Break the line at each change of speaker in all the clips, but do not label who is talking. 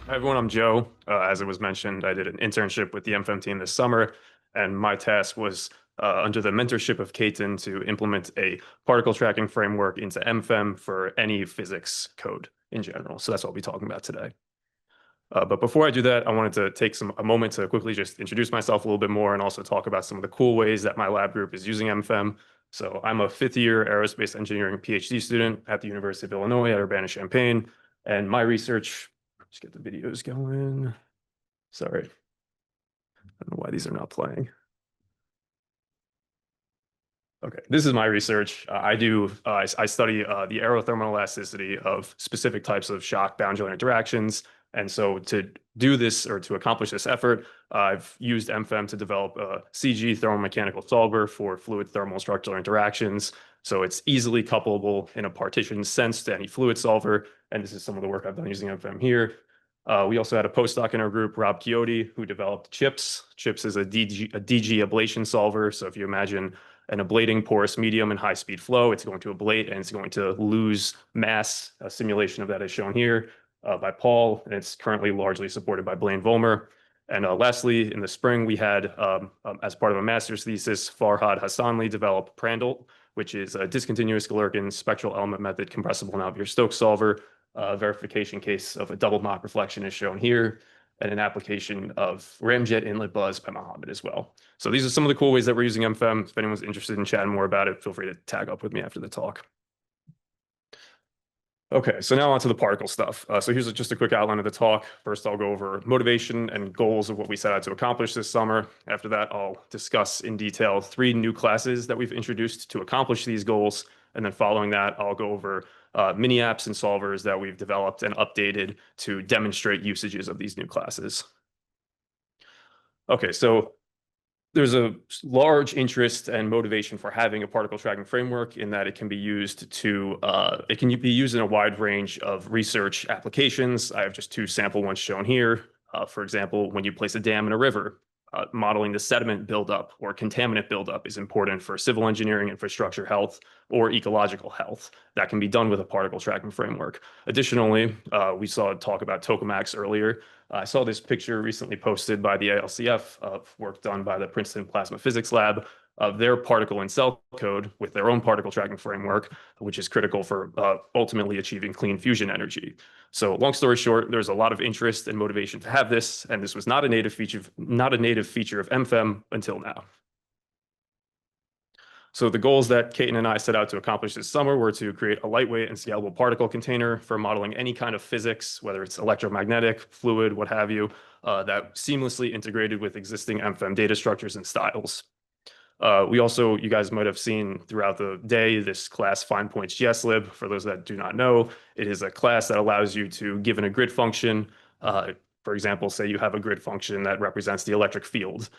Hi everyone, I'm Joe. As it was mentioned, I did an internship with the MFEM team this summer, and my task was under the mentorship of Keaton to implement a particle tracking framework into MFEM for any physics code in general. So that's what I'll be talking about today. But before I do that, I wanted to take a moment to quickly just introduce myself a little bit more and also talk about some of the cool ways that my lab group is using MFEM. So I'm a fifth-year aerospace engineering PhD student at the University of Illinois at Urbana-Champaign, and my research, let's get the videos going. Sorry, I don't know why these are not playing. Okay, this is my research. I study the aerothermal elasticity of specific types of shock boundary interactions. And so to do this or to accomplish this effort, I've used MFEM to develop a CG thermomechanical solver for fluid thermal structural interactions. So it's easily coupleable in a partition sense to any fluid solver. And this is some of the work I've done using MFEM here. We also had a postdoc in our group, Rob Chiotti, who developed CHIPS. CHIPS is a DG ablation solver. So if you imagine an ablating porous medium in high-speed flow, it's going to ablate and it's going to lose mass. A simulation of that is shown here by Paul, and it's currently largely supported by Blaine Vollmer. And lastly, in the spring, we had, as part of a master's thesis, Farhad Hassanli develop Prandtl, which is a discontinuous Galerkin spectral element method compressible Navier-Stokes solver. Verification case of a double Mach reflection is shown here, and an application of ramjet inlet buzz by Mohammed as well. So these are some of the cool ways that we're using MFEM. If anyone's interested in chatting more about it, feel free to tag up with me after the talk. Okay, so now on to the particle stuff. So here's just a quick outline of the talk. First, I'll go over motivation and goals of what we set out to accomplish this summer. After that, I'll discuss in detail 3 new classes that we've introduced to accomplish these goals. And then following that, I'll go over mini apps and solvers that we've developed and updated to demonstrate usages of these new classes. Okay, so there's a large interest and motivation for having a particle tracking framework in that it can be used in a wide range of research applications. I have just 2 sample ones shown here. For example, when you place a dam in a river, modeling the sediment buildup or contaminant buildup is important for civil engineering, infrastructure health, or ecological health. That can be done with a particle tracking framework. Additionally, we saw talk about tokamaks earlier. I saw this picture recently posted by the ALCF of work done by the Princeton Plasma Physics Lab of their particle and cell code with their own particle tracking framework, which is critical for ultimately achieving clean fusion energy. So long story short, there's a lot of interest and motivation to have this, and this was not a native feature of MFEM until now. So the goals that Keaton and I set out to accomplish this summer were to create a lightweight and scalable particle container for modeling any kind of physics, whether it's electromagnetic, fluid, what have you, that seamlessly integrated with existing MFEM data structures and styles. You guys might have seen throughout the day, this class find points GSLib. For those that do not know, it is a class that allows you to, given a grid function, for example, say you have a grid function that represents the electric field.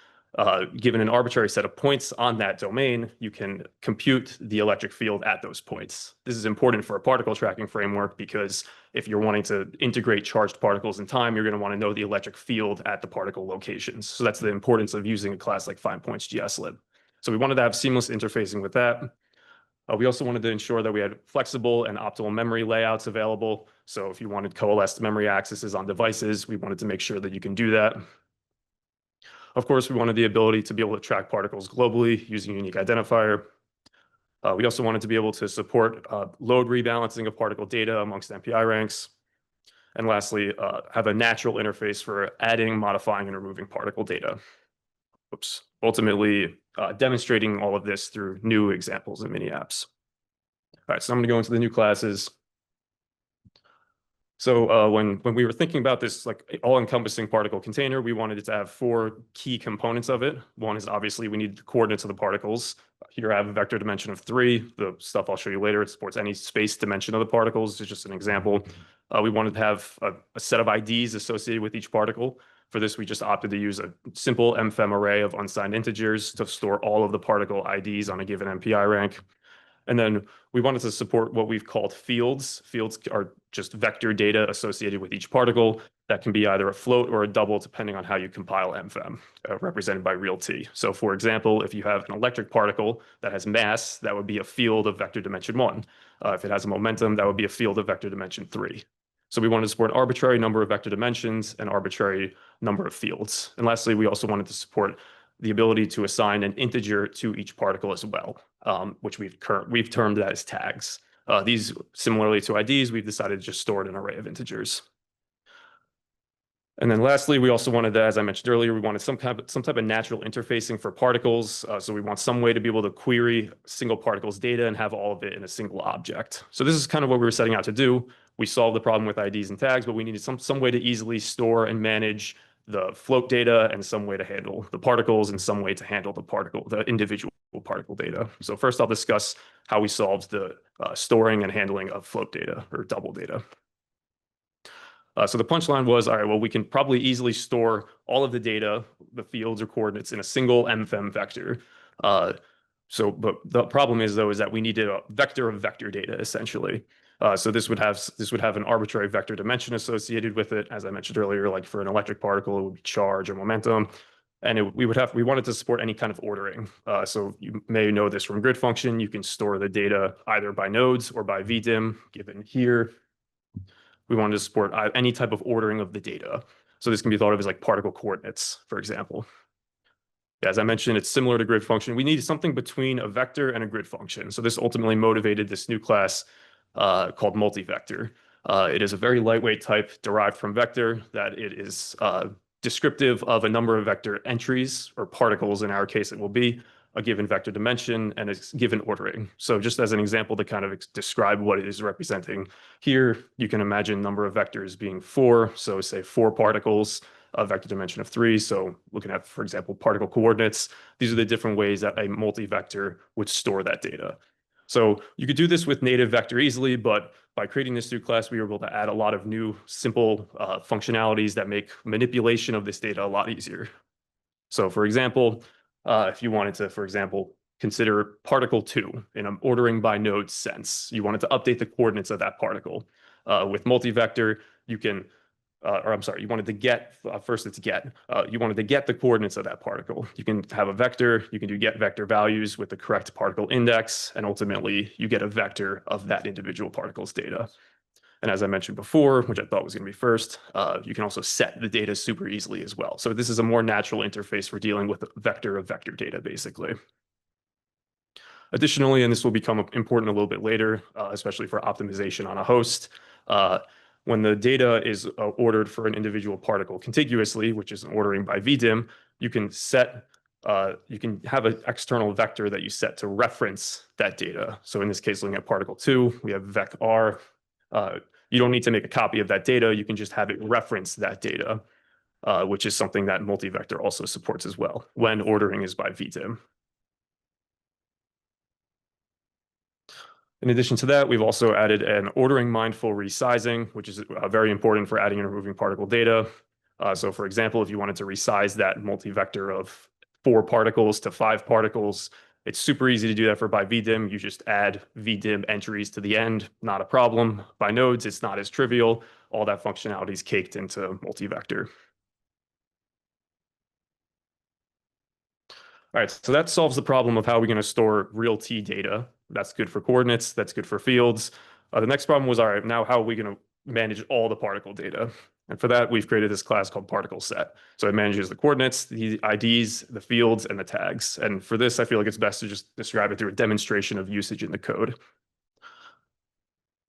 Given an arbitrary set of points on that domain, you can compute the electric field at those points. This is important for a particle tracking framework because if you're wanting to integrate charged particles in time, you're going to want to know the electric field at the particle locations. So that's the importance of using a class like find points GSLib. So we wanted to have seamless interfacing with that. We also wanted to ensure that we had flexible and optimal memory layouts available. So if you wanted coalesced memory accesses on devices, we wanted to make sure that you can do that. Of course, we wanted the ability to be able to track particles globally using a unique identifier. We also wanted to be able to support load rebalancing of particle data amongst MPI ranks. And lastly, have a natural interface for adding, modifying, and removing particle data. Ultimately, demonstrating all of this through new examples and mini apps. All right, so I'm going to go into the new classes. So when we were thinking about this like all-encompassing particle container, we wanted it to have 4 key components of it. One is obviously we need the coordinates of the particles. Here I have a vector dimension of 3. The stuff I'll show you later, it supports any space dimension of the particles. It's just an example. We wanted to have a set of IDs associated with each particle. For this, we just opted to use a simple MFEM array of unsigned integers to store all of the particle IDs on a given MPI rank. And then we wanted to support what we've called fields. Fields are just vector data associated with each particle that can be either a float or a double, depending on how you compile MFEM, represented by real T. So for example, if you have an electric particle that has mass, that would be a field of vector dimension 1. If it has a momentum, that would be a field of vector dimension 3. So we wanted to support an arbitrary number of vector dimensions and arbitrary number of fields. And lastly, we also wanted to support the ability to assign an integer to each particle as well, which we've termed that as tags. These, similarly to IDs, we've decided to just store an array of integers. And then lastly, we also wanted, as I mentioned earlier, we wanted some type of natural interfacing for particles. So we want some way to be able to query single particle's data and have all of it in a single object. So this is kind of what we were setting out to do. We solved the problem with IDs and tags, but we needed some way to easily store and manage the float data and some way to handle the particles and some way to handle the individual particle data. So first I'll discuss how we solved the storing and handling of float data or double data. So the punchline was, all right, well, we can probably easily store all of the data, the fields or coordinates in a single MFEM vector. But the problem is, though, is that we needed a vector of vector data, essentially. So this would have an arbitrary vector dimension associated with it. As I mentioned earlier, like for an electric particle, it would be charge or momentum. And we wanted to support any kind of ordering. So you may know this from grid function. You can store the data either by nodes or by VDIM, given here. We wanted to support any type of ordering of the data. So this can be thought of as like particle coordinates, for example. As I mentioned, it's similar to grid function. We needed something between a vector and a grid function. So this ultimately motivated this new class called multivector. It is a very lightweight type derived from vector that it is descriptive of a number of vector entries, or particles in our case it will be, a given vector dimension and a given ordering. So just as an example to kind of describe what it is representing here, you can imagine number of vectors being 4. So say 4 particles, a vector dimension of 3. So looking at, for example, particle coordinates, these are the different ways that a multivector would store that data. So you could do this with native vector easily, but by creating this new class, we were able to add a lot of new simple functionalities that make manipulation of this data a lot easier. So for example, if you wanted to, for example, consider particle 2 in an ordering by node sense, you wanted to update the coordinates of that particle. With multivector, you can, you wanted to get, first it's get, you wanted to get the coordinates of that particle. You can have a vector, you can do get vector values with the correct particle index, and ultimately you get a vector of that individual particle's data. And as I mentioned before, which I thought was going to be first, you can also set the data super easily as well. So this is a more natural interface for dealing with a vector of vector data, basically. Additionally, and this will become important a little bit later, especially for optimization on a host, when the data is ordered for an individual particle contiguously, which is an ordering by VDIM, you can have an external vector that you set to reference that data. So in this case, looking at particle 2, we have vec r. You don't need to make a copy of that data. You can just have it reference that data, which is something that multivector also supports as well when ordering is by VDIM. In addition to that, we've also added an ordering mindful resizing, which is very important for adding and removing particle data. So for example, if you wanted to resize that multivector of 4 particles to 5 particles, it's super easy to do that for by VDIM. You just add VDIM entries to the end, not a problem. By nodes, it's not as trivial. All that functionality is caked into multivector. All right, so that solves the problem of how we're going to store real T data. That's good for coordinates, that's good for fields. The next problem was, all right, now how are we going to manage all the particle data? And for that, we've created this class called particle set. So it manages the coordinates, the IDs, the fields, and the tags. And for this, I feel like it's best to just describe it through a demonstration of usage in the code.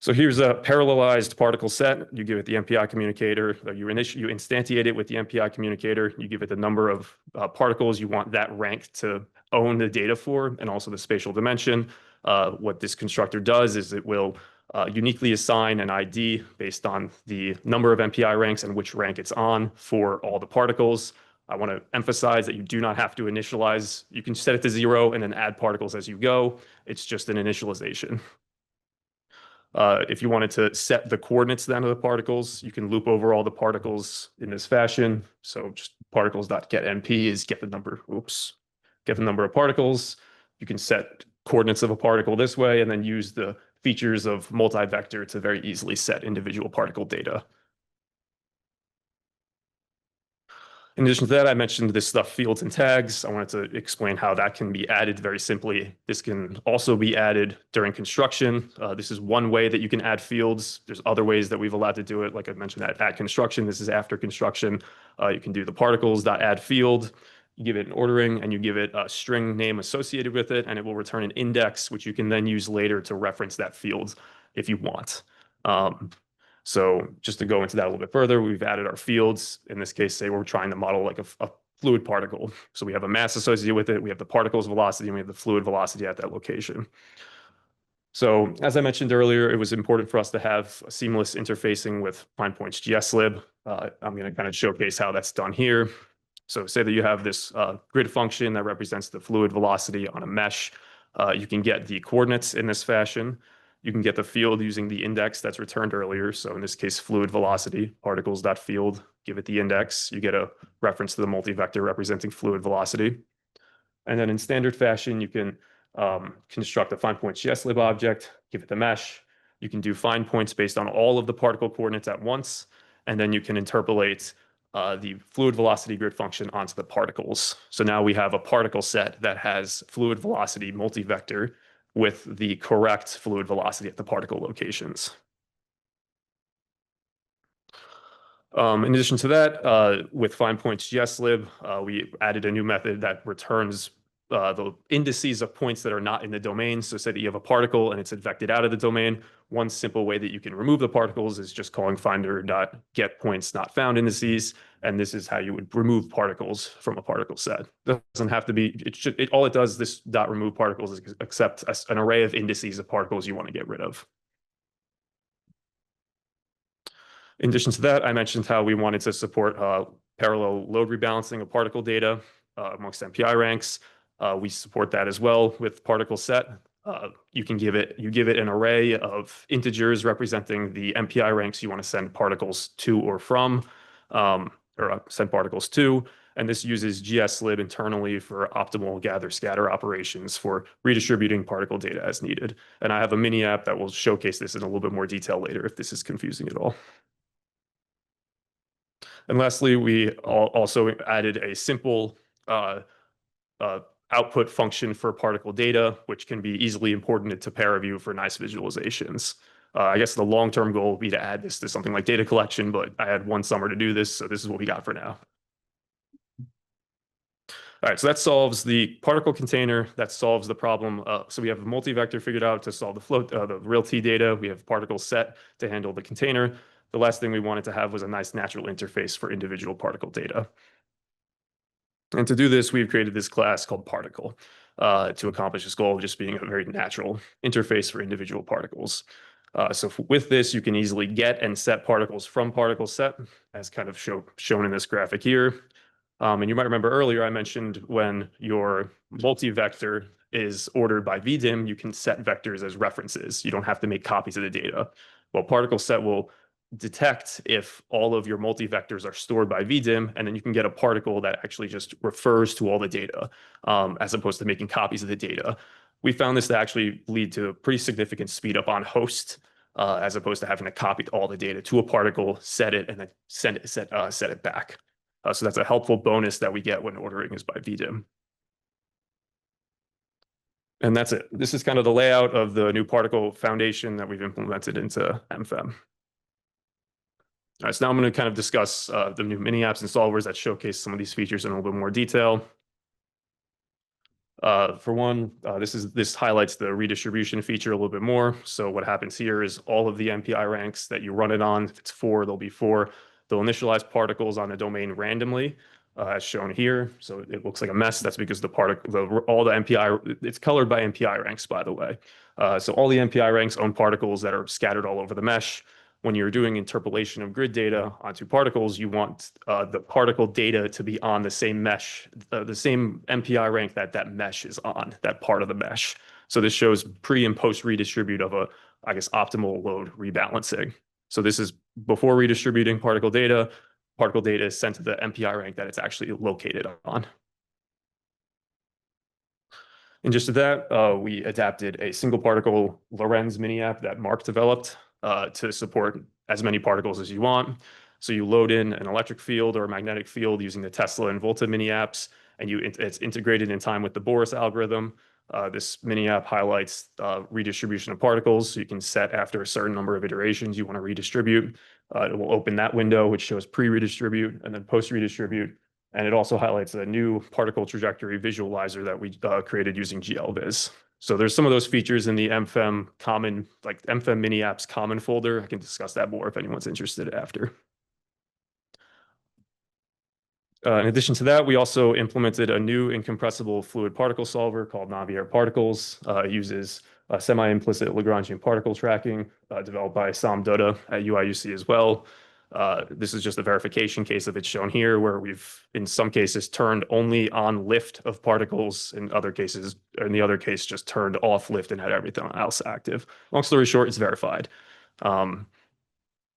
So here's a parallelized particle set. You give it the MPI communicator. You instantiate it with the MPI communicator. You give it the number of particles you want that rank to own the data for, and also the spatial dimension. What this constructor does is it will uniquely assign an ID based on the number of MPI ranks and which rank it's on for all the particles. I want to emphasize that you do not have to initialize. You can set it to 0 and then add particles as you go. It's just an initialization. If you wanted to set the coordinates then of the particles, you can loop over all the particles in this fashion. So just particles.getMP is get the number of particles. You can set coordinates of a particle this way and then use the features of multivector to very easily set individual particle data. In addition to that, I mentioned this stuff, fields and tags. I wanted to explain how that can be added very simply. This can also be added during construction. This is one way that you can add fields. There's other ways that we've allowed to do it. Like I mentioned, at construction, this is after construction. You can do the particles.add field. You give it an ordering and you give it a string name associated with it, and it will return an index, which you can then use later to reference that field if you want. So just to go into that a little bit further, we've added our fields. In this case, say we're trying to model like a fluid particle. So we have a mass associated with it, we have the particle's velocity, and we have the fluid velocity at that location. So as I mentioned earlier, it was important for us to have a seamless interfacing with FindPoint's GSlib. I'm going to kind of showcase how that's done here. So say that you have this grid function that represents the fluid velocity on a mesh. You can get the coordinates in this fashion. You can get the field using the index that's returned earlier. So in this case, fluid velocity, particles.field, give it the index. You get a reference to the multivector representing fluid velocity. And then in standard fashion, you can construct a FindPoint GSlib object, give it the mesh. You can do find points based on all of the particle coordinates at once. And then you can interpolate the fluid velocity grid function onto the particles. So now we have a particle set that has fluid velocity multivector with the correct fluid velocity at the particle locations. In addition to that, with FindPoint's GSlib, we added a new method that returns the indices of points that are not in the domain. So say that you have a particle and it's vectored out of the domain. One simple way that you can remove the particles is just calling finder.getPoints not found indices. And this is how you would remove particles from a particle set. It doesn't have to be, all it does, this dot remove particles, is accept an array of indices of particles you want to get rid of. In addition to that, I mentioned how we wanted to support parallel load rebalancing of particle data amongst MPI ranks. We support that as well with particle set. You give it an array of integers representing the MPI ranks you want to send particles to or from, or send particles to. And this uses GSlib internally for optimal gather scatter operations for redistributing particle data as needed. And I have a mini app that will showcase this in a little bit more detail later if this is confusing at all. And lastly, we also added a simple output function for particle data, which can be easily imported into ParaView for nice visualizations. I guess the long-term goal would be to add this to something like data collection, but I had one summer to do this, so this is what we got for now. All right, so that solves the particle container. That solves the problem. So we have a multivector figured out to solve the real T data. We have particle set to handle the container. The last thing we wanted to have was a nice natural interface for individual particle data. And to do this, we've created this class called particle to accomplish this goal of just being a very natural interface for individual particles. So with this, you can easily get and set particles from particle set, as kind of shown in this graphic here. And you might remember earlier I mentioned when your multivector is ordered by VDIM, you can set vectors as references. You don't have to make copies of the data. Well, particle set will detect if all of your multivectors are stored by VDIM, and then you can get a particle that actually just refers to all the data, as opposed to making copies of the data. We found this to actually lead to a pretty significant speed up on host, as opposed to having to copy all the data to a particle, set it, and then set it back. So that's a helpful bonus that we get when ordering is by VDIM. And that's it. This is kind of the layout of the new particle foundation that we've implemented into MFEM. All right, so now I'm going to kind of discuss the new mini apps and solvers that showcase some of these features in a little bit more detail. For one, this highlights the redistribution feature a little bit more. So what happens here is all of the MPI ranks that you run it on, if it's 4, there'll be 4. They'll initialize particles on a domain randomly, as shown here. So it looks like a mess. That's because all the MPI, it's colored by MPI ranks, by the way. So all the MPI ranks own particles that are scattered all over the mesh. When you're doing interpolation of grid data onto particles, you want the particle data to be on the same mesh, the same MPI rank that mesh is on, that part of the mesh. So this shows pre and post redistribute of a, I guess, optimal load rebalancing. So this is before redistributing particle data. Particle data is sent to the MPI rank that it's actually located on. And just to that, we adapted a single particle Lorenz mini app that Mark developed to support as many particles as you want. So you load in an electric field or a magnetic field using the Tesla and Volta miniapps, and it's integrated in time with the Boris algorithm. This miniapp highlights redistribution of particles. So you can set after a certain number of iterations you want to redistribute. It will open that window, which shows pre-redistribute and then post-redistribute. And it also highlights a new particle trajectory visualizer that we created using GLVis. So there's some of those features in the MFEM common, like MFEM miniapps common folder. I can discuss that more if anyone's interested after. In addition to that, we also implemented a new incompressible fluid particle solver called Navier Particles. It uses semi-implicit Lagrangian particle tracking developed by Sam Dutta at UIUC as well. This is just a verification case of it shown here, where we've, in some cases, turned only on lift of particles. In other cases, in the other case, just turned off lift and had everything else active. Long story short, it's verified.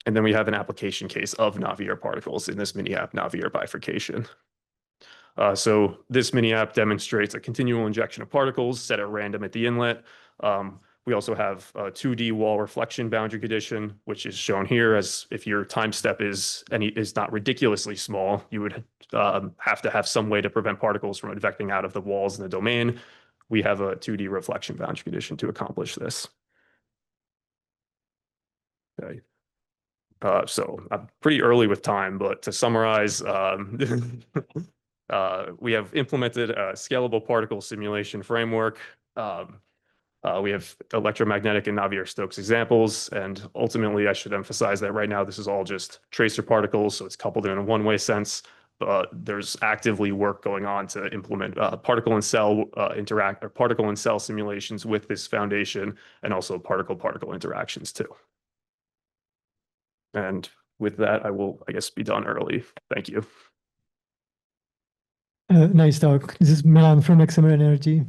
And then we have an application case of Navier particles in this mini app, Navier bifurcation. So this mini app demonstrates a continual injection of particles set at random at the inlet. We also have a 2D wall reflection boundary condition, which is shown here as if your time step is not ridiculously small, you would have to have some way to prevent particles from advecting out of the walls in the domain. We have a 2D reflection boundary condition to accomplish this. Okay. So I'm pretty early with time, but to summarize, we have implemented a scalable particle simulation framework. We have electromagnetic and Navier-Stokes examples, and ultimately I should emphasize that right now this is all just tracer particles, so it's coupled in a one-way sense. There's actively work going on to implement particle and cell particle and cell simulations with this foundation, and also particle-particle interactions too. And with that, I will, I guess, be done early. Thank you.
Nice talk. This is Milan from XMR Energy.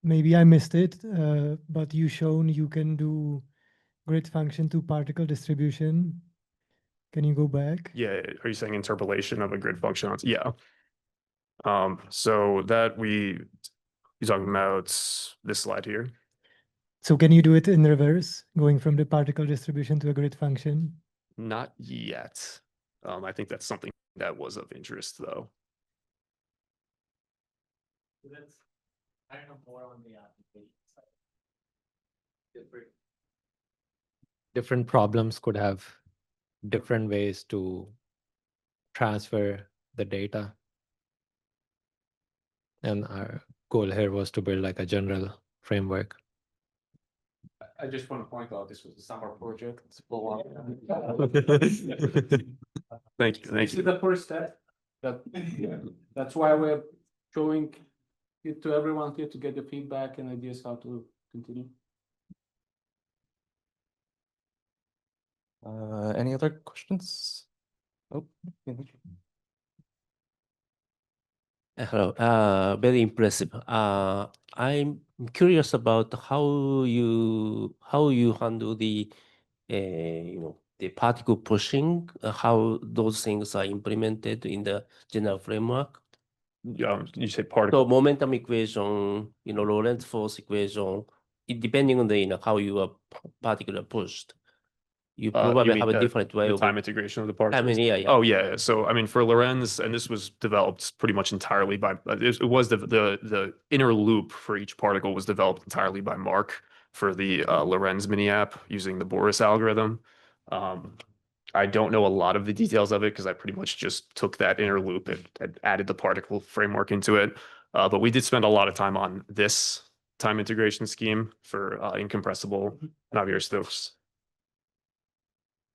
Maybe I missed it, but you shown you can do grid function to particle distribution. Can you go back?
Yeah, are you saying interpolation of a grid function? Yeah. So that you're talking about this slide here.
So can you do it in reverse, going from the particle distribution to a grid function?
Not yet. I think that's something that was of interest, though.
That's, I don't know, more on the application side. Different problems could have different ways to transfer the data. And our goal here was to build like a general framework.
I just want to point out this was a summer project.
Thank you.
This is the first step. That's why we're showing it to everyone here to get the feedback and ideas how to continue.
Any other questions? Oh,
hello. Very impressive. I'm curious about how you handle the the particle pushing, how those things are implemented in the general framework.
You say particle.
So momentum equation, Lorentz force equation, depending on the how you are particle pushed. You probably have a different way
the
of
time integration of the particles.
I mean, yeah.
Oh yeah. So I mean, for Lorentz, and this was developed pretty much entirely by it was the inner loop for each particle was developed entirely by Mark for the Lorentz mini app using the Boris algorithm. I don't know a lot of the details of it because I pretty much just took that inner loop and added the particle framework into it. But we did spend a lot of time on this time integration scheme for incompressible Navier-Stokes.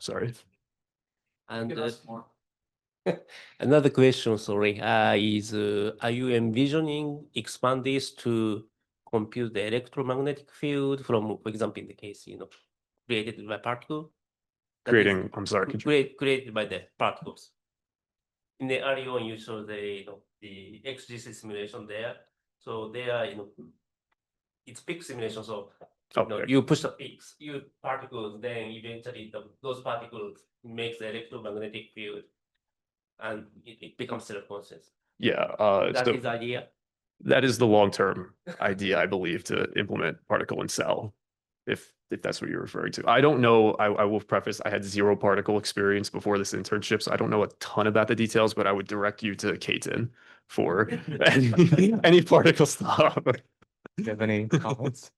Sorry.
And another question, sorry, is are you envisioning expand this to compute the electromagnetic field from, for example, in the case, created by particle?
Creating, I'm sorry, could you?
Created by the particles. In the early on, you saw the the XGC simulation there. So there, it's peak simulation. So you push the peaks, you particles, then eventually those particles makes the electromagnetic field, and it becomes self-conscious.
Yeah,
that is the idea.
That is the long-term idea, I believe, to implement particle and cell. If if that's what you're referring to. I don't know. I will preface, I had zero particle experience before this internship, so I don't know a ton about the details, but I would direct you to Kaiten for any particle stuff.
Do you have any comments?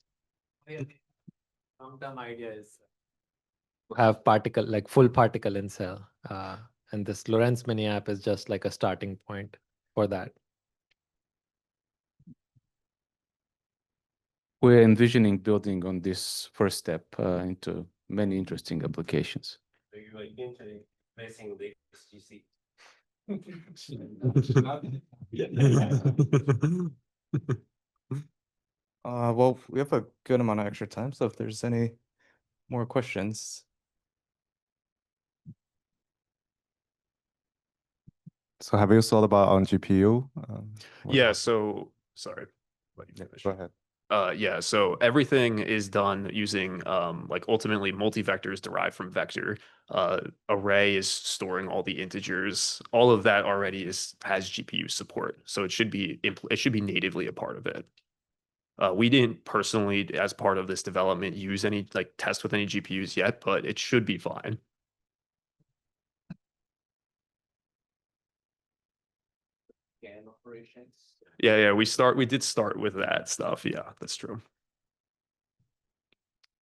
Long-term idea is to have particle, like full particle in cell. And this Lorentz miniapp is just like a starting point for that.
We're envisioning building on this first step into many interesting applications.
So you are eventually replacing the XGC.
Well, we have a good amount of extra time, so if there's any more questions. So have you thought about on GPU?
Yeah, so sorry. Let you finish.
Go ahead.
Yeah, so everything is done using like ultimately multi-vectors derived from vector. Array is storing all the integers. All of that already has GPU support, so it should be natively a part of it. We didn't personally, as part of this development, use any like test with any GPUs yet, but it should be fine.
Scan operations.
Yeah, we did start with that stuff. Yeah, that's true.